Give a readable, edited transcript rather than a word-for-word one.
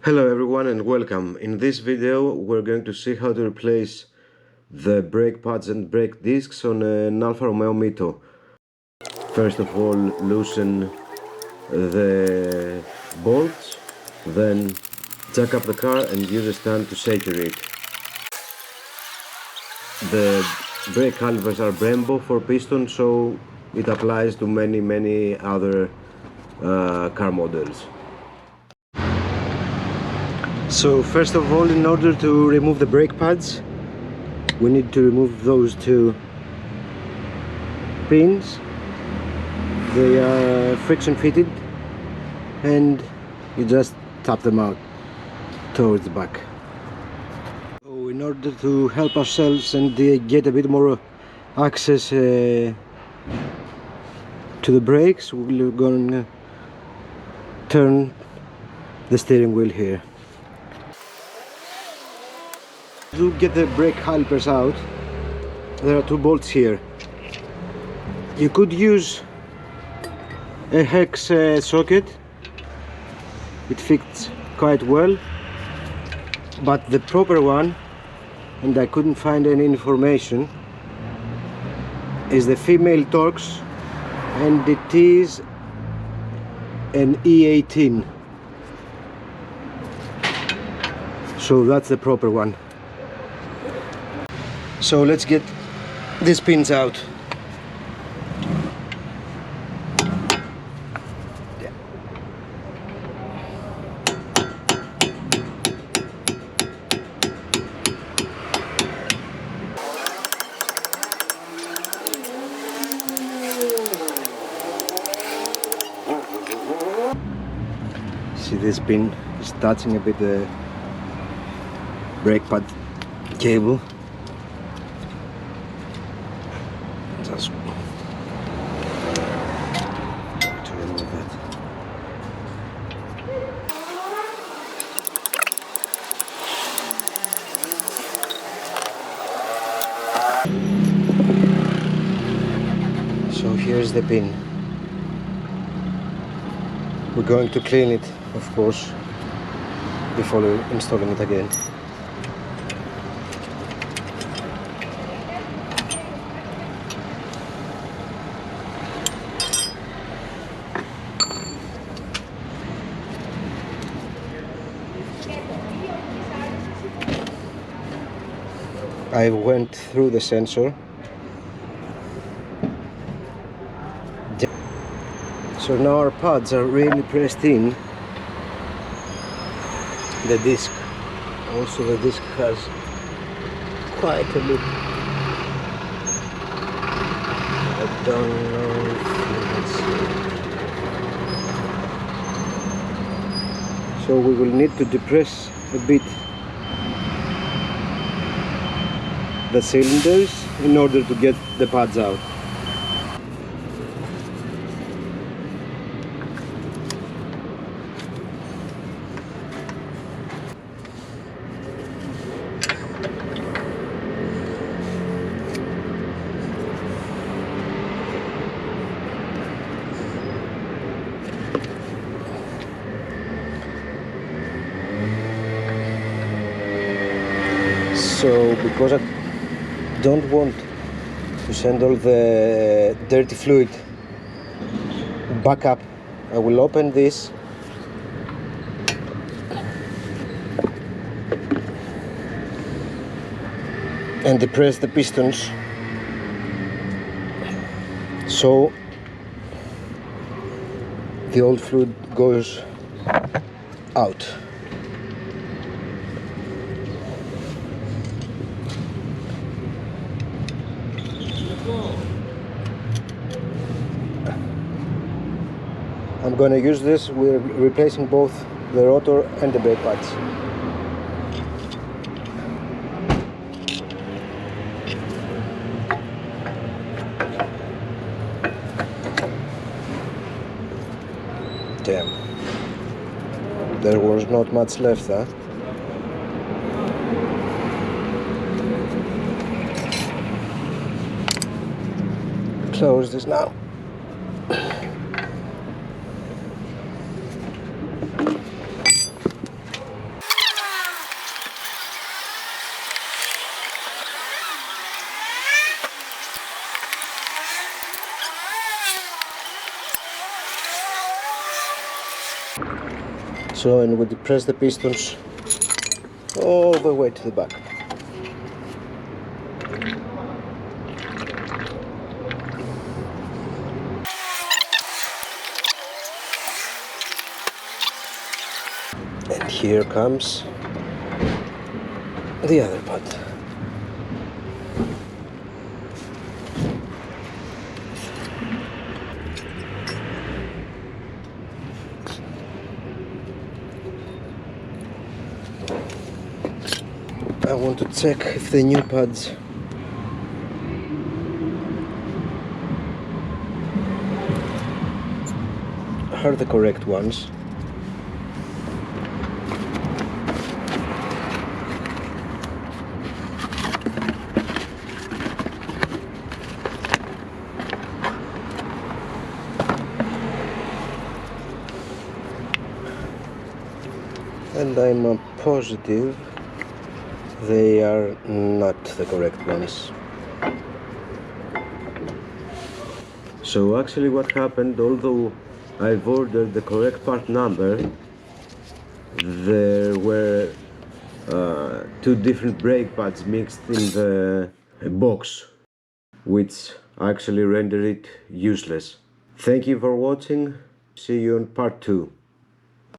Hello everyone and welcome. In this video we're going to see how to replace the brake pads and brake discs on an Alfa Romeo Mito. First of all, loosen the bolts, then jack up the car and use a stand to secure it. The brake calipers are Brembo for pistons, so it applies to many other car models. So first of all, in order to remove the brake pads, we need to remove those two pins. They are friction fitted and you just tap them out towards the back. So in order to help ourselves and get a bit more access to the brakes, we're going to turn the steering wheel here. To get the brake calipers out, there are two bolts here. You could use a hex socket, it fits quite well, but the proper one, and I couldn't find any information, is the Female Torx, and it is an E18. So that's the proper one. So let's get these pins out. See, this pin is touching a bit the brake pad cable. Just to remove that. So here's the pin. We're going to clean it, of course, before installing it again. I went through the sensor. So now our pads are really pressed in. The disc, also the disc has quite a bit. I don't know if you can see. So we will need to depress a bit the cylinders in order to get the pads out. So because I don't want to send all the dirty fluid back up, I will open this and depress the pistons so the old fluid goes out. I'm going to use this. We're replacing both the rotor and the brake pads. Damn, there was not much left, huh? Close this now. So, and we depress the pistons all the way to the back. And here comes the other pad. I want to check if the new pads are the correct ones. And I'm positive they are not the correct ones. So actually what happened, although I've ordered the correct part number, there were two different brake pads mixed in the box, which actually rendered it useless. Thank you for watching. See you on part 2.